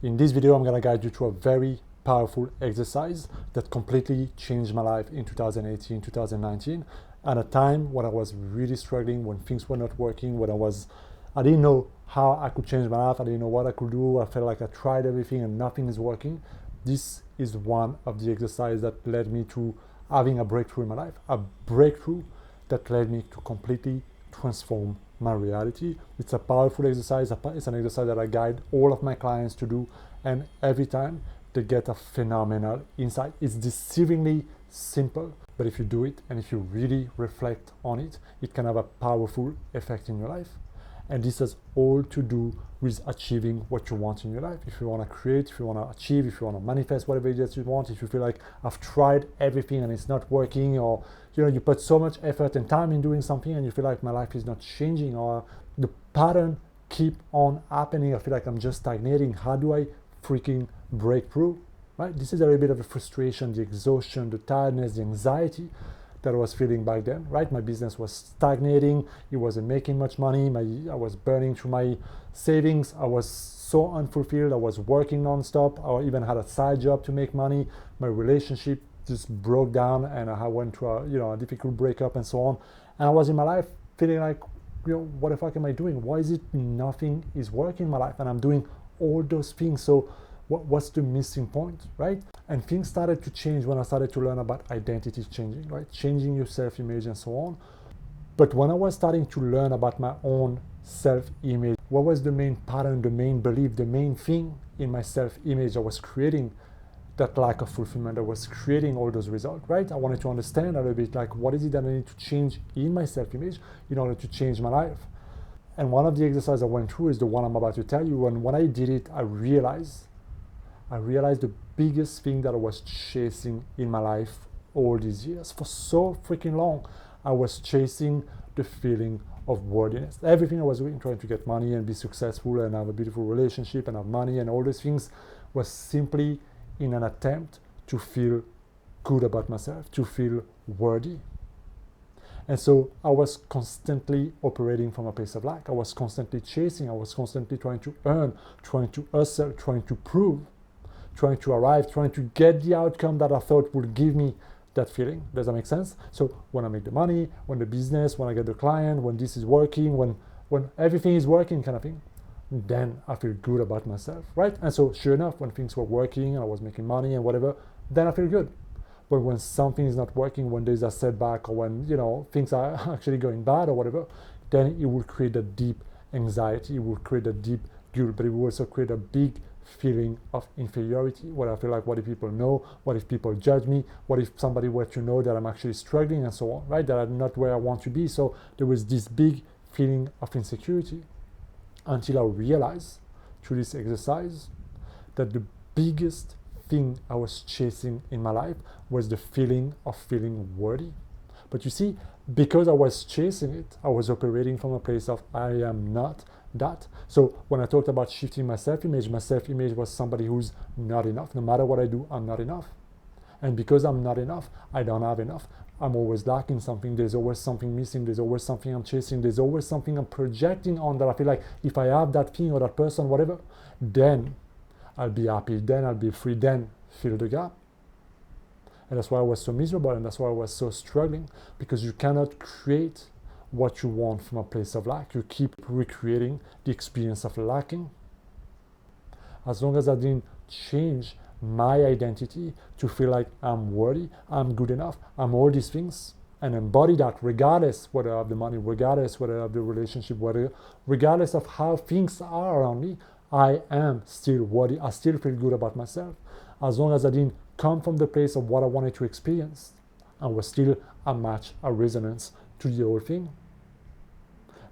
In this video, I'm going to guide you through a very powerful exercise that completely changed my life in 2018, 2019, at a time when I was really struggling, when things were not working, when I didn't know how I could change my life, I didn't know what I could do, I felt like I tried everything and nothing is working. This is one of the exercises that led me to having a breakthrough in my life, a breakthrough that led me to completely transform my reality. It's a powerful exercise. It's an exercise that I guide all of my clients to do, and every time they get a phenomenal insight. It's deceivingly simple, but if you do it and if you really reflect on it, it can have a powerful effect in your life. And this has all to do with achieving what you want in your life. If you want to create, if you want to achieve, if you want to manifest whatever it is you want, if you feel like I've tried everything and it's not working, or you put so much effort and time in doing something and you feel like my life is not changing, or the pattern keep on happening, I feel like I'm just stagnating. How do I freaking break through? Right? This is a little bit of the frustration, the exhaustion, the tiredness, the anxiety that I was feeling back then, right? My business was stagnating. It wasn't making much money. I was burning through my savings. I was so unfulfilled. I was working nonstop. I even had a side job to make money. My relationship just broke down, and I went through a difficult breakup and so on. And I was in my life feeling like, what the fuck am I doing? Why is it nothing is working in my life? And I'm doing all those things. So what's the missing point, right? And things started to change when I started to learn about identity changing, right? Changing your self-image and so on. But when I was starting to learn about my own self-image, what was the main pattern, the main belief, the main thing in my self-image that was creating that lack of fulfillment, that was creating all those results, right? I wanted to understand a little bit, like, what is it that I need to change in my self-image in order to change my life? And one of the exercises I went through is the one I'm about to tell you. And when I did it, I realized the biggest thing that I was chasing in my life all these years, for so freaking long, I was chasing the feeling of worthiness. Everything I was doing, trying to get money and be successful and have a beautiful relationship and have money and all those things, was simply in an attempt to feel good about myself, to feel worthy. And so I was constantly operating from a place of lack. I was constantly chasing. I was constantly trying to earn, trying to hustle, trying to prove, trying to arrive, trying to get the outcome that I thought would give me that feeling. Does that make sense? So when I make the money, when the business, when I get the client, when this is working, when everything is working kind of thing, then I feel good about myself, right? And so sure enough, when things were working and I was making money and whatever, then I feel good. But when something is not working, when there's a setback, or when things are actually going bad or whatever, then it will create a deep anxiety, it will create a deep guilt, but it will also create a big feeling of inferiority, where I feel like, what if people know? What if people judge me? What if somebody were to know that I'm actually struggling and so on, right? That I'm not where I want to be. So there was this big feeling of insecurity, until I realized through this exercise that the biggest thing I was chasing in my life was the feeling of feeling worthy. But you see, because I was chasing it, I was operating from a place of I am not that. So when I talked about shifting my self-image was somebody who's not enough. No matter what I do, I'm not enough. And because I'm not enough, I don't have enough. I'm always lacking something. There's always something missing. There's always something I'm chasing. There's always something I'm projecting on that I feel like if I have that thing or that person, whatever, then I'll be happy. Then I'll be free. Then fill the gap. And that's why I was so miserable, and that's why I was so struggling, because you cannot create what you want from a place of lack. You keep recreating the experience of lacking. As long as I didn't change my identity to feel like I'm worthy, I'm good enough, I'm all these things, and embody that regardless whether I have the money, regardless whether I have the relationship, regardless of how things are around me, I am still worthy. I still feel good about myself. As long as I didn't come from the place of what I wanted to experience, I was still a match, a resonance to the whole thing.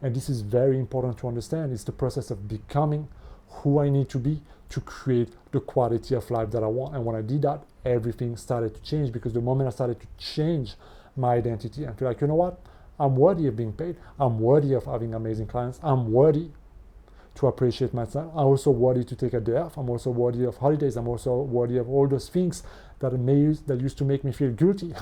And this is very important to understand. It's the process of becoming who I need to be to create the quality of life that I want. And when I did that, everything started to change, because the moment I started to change my identity and feel like, you know what, I'm worthy of being paid, I'm worthy of having amazing clients, I'm worthy to appreciate myself, I'm also worthy to take a day off, I'm also worthy of holidays, I'm also worthy of all those things that used to make me feel guilty.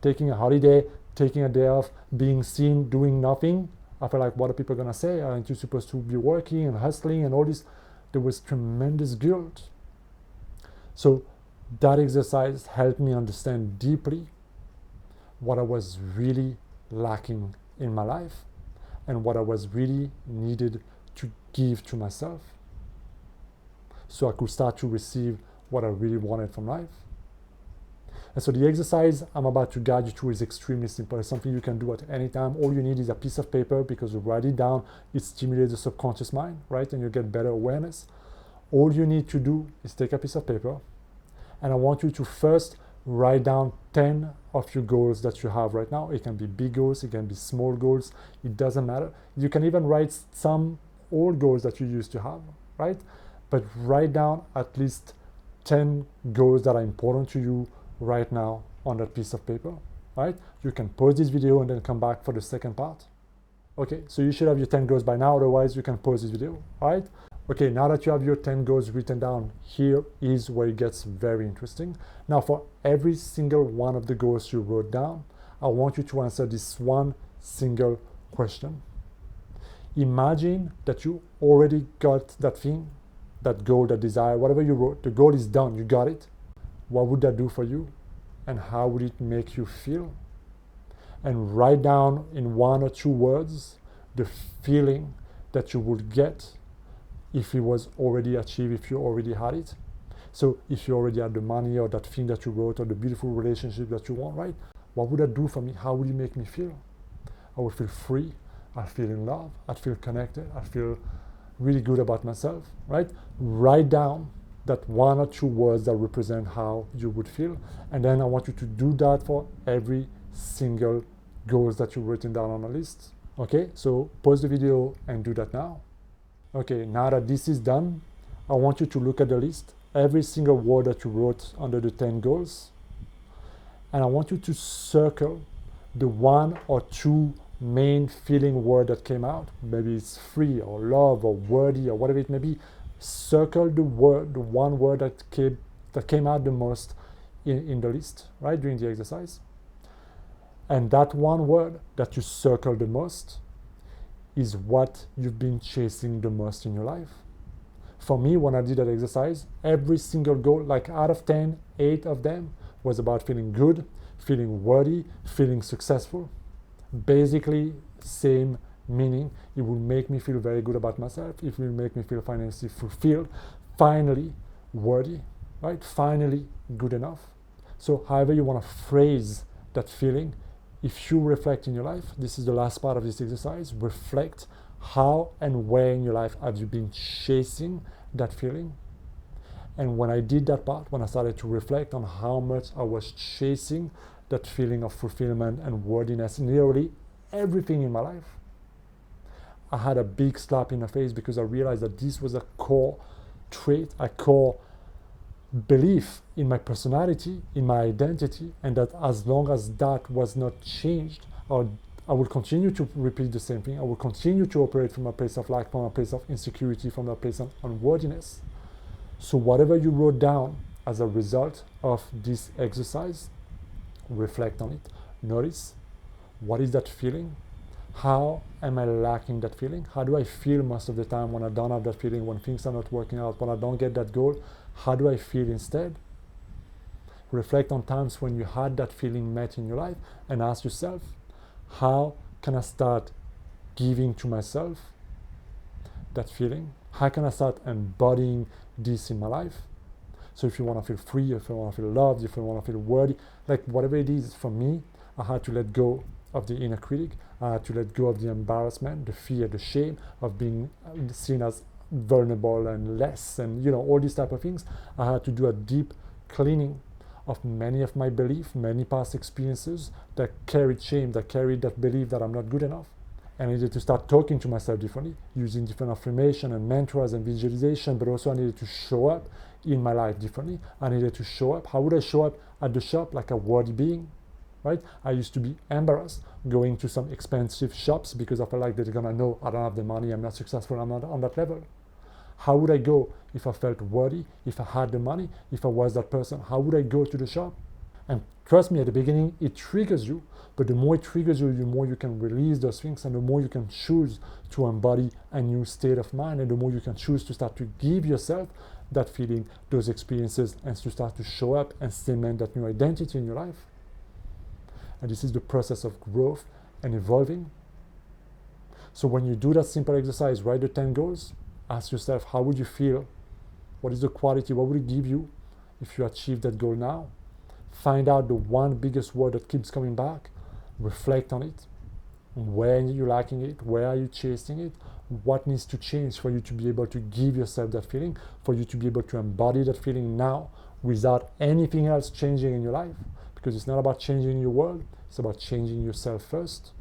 Taking a holiday, taking a day off, being seen, doing nothing. I feel like, what are people gonna say? Aren't you supposed to be working and hustling and all this? there was tremendous guilt. So that exercise helped me understand deeply what I was really lacking in my life and what I was really needed to give to myself, so I could start to receive what I really wanted from life. And so the exercise I'm about to guide you through is extremely simple. It's something you can do at any time. All you need is a piece of paper, because you write it down, it stimulates the subconscious mind, right? And you get better awareness. All you need to do is take a piece of paper, and I want you to first write down 10 of your goals that you have right now. It can be big goals, it can be small goals, it doesn't matter. You can even write some old goals that you used to have, right? But write down at least 10 goals that are important to you right now on that piece of paper, right? You can pause this video and then come back for the second part. Okay, so you should have your 10 goals by now, otherwise you can pause this video, all right? Okay, now that you have your 10 goals written down, here is where it gets very interesting. Now, for every single one of the goals you wrote down, I want you to answer this one single question. Imagine that you already got that thing, that goal, that desire, whatever you wrote. The goal is done, you got it. What would that do for you? And how would it make you feel? And write down in 1 or 2 words the feeling that you would get if it was already achieved, if you already had it. So if you already had the money or that thing that you wrote or the beautiful relationship that you want, right? What would that do for me? How would it make me feel? I would feel free. I'd feel in love. I'd feel connected. I'd feel really good about myself, right? Write down that 1 or 2 words that represent how you would feel. And then I want you to do that for every single goals that you've written down on a list. Okay, so pause the video and do that now. Okay, now that this is done, I want you to look at the list, every single word that you wrote under the 10 goals. And I want you to circle the 1 or 2 main feeling word that came out. Maybe it's free or love or worthy or whatever it may be. Circle the word, the one word that came out the most in the list, right, during the exercise. And that one word that you circle the most is what you've been chasing the most in your life. For me, when I did that exercise, every single goal, like out of 10, 8 of them was about feeling good, feeling worthy, feeling successful. Basically, same meaning. It will make me feel very good about myself. It will make me feel financially fulfilled, finally worthy, right? Finally good enough. So however you want to phrase that feeling, if you reflect in your life, this is the last part of this exercise, reflect how and where in your life have you been chasing that feeling. And when I did that part, when I started to reflect on how much I was chasing that feeling of fulfillment and worthiness in literally everything in my life, I had a big slap in the face, because I realized that this was a core trait, a core belief in my personality, in my identity, and that as long as that was not changed, I would continue to repeat the same thing. I would continue to operate from a place of lack, from a place of insecurity, from a place of unworthiness. So whatever you wrote down as a result of this exercise, reflect on it. Notice, what is that feeling? How am I lacking that feeling? How do I feel most of the time when I don't have that feeling, when things are not working out, when I don't get that goal? How do I feel instead? Reflect on times when you had that feeling met in your life and ask yourself, how can I start giving to myself that feeling? How can I start embodying this in my life? So if you want to feel free, if you want to feel loved, if you want to feel worthy, like whatever it is, for me, I had to let go of the inner critic. I had to let go of the embarrassment, the fear, the shame of being seen as vulnerable and less, and all these type of things. I had to do a deep cleaning of many of my beliefs, many past experiences that carried shame, that carried that belief that I'm not good enough. And I needed to start talking to myself differently, using different affirmation and mantras and visualization, but also I needed to show up in my life differently. I needed to show up. How would I show up at the shop? Like a worthy being, right? I used to be embarrassed going to some expensive shops because I felt like they're gonna know I don't have the money, I'm not successful, I'm not on that level. How would I go if I felt worthy, if I had the money, if I was that person? How would I go to the shop? And trust me, at the beginning, it triggers you, but the more it triggers you, the more you can release those things, and the more you can choose to embody a new state of mind, and the more you can choose to start to give yourself that feeling, those experiences, and to start to show up and cement that new identity in your life. And this is the process of growth and evolving. So when you do that simple exercise, write the 10 goals, ask yourself, how would you feel? What is the quality? What would it give you if you achieve that goal now? Find out the one biggest word that keeps coming back. Reflect on it. Where are you lacking it? Where are you chasing it? What needs to change for you to be able to give yourself that feeling, for you to be able to embody that feeling now without anything else changing in your life? Because it's not about changing your world, it's about changing yourself first.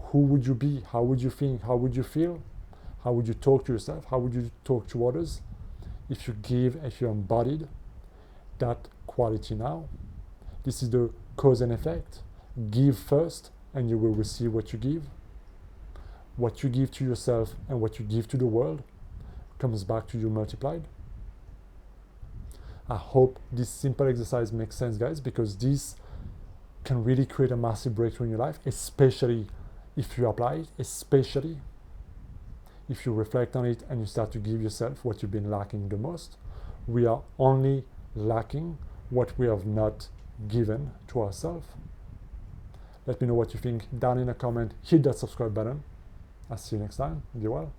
Who would you be? How would you think? How would you feel? How would you talk to yourself? How would you talk to others? If you embodied that quality now. This is the cause and effect. Give first, and you will receive what you give. What you give to yourself and what you give to the world comes back to you multiplied. I hope this simple exercise makes sense, guys, because this can really create a massive breakthrough in your life, especially if you apply it, especially if you reflect on it and you start to give yourself what you've been lacking the most. We are only lacking what we have not given to ourselves. Let me know what you think down in a comment. Hit that subscribe button. I'll see you next time. Be well.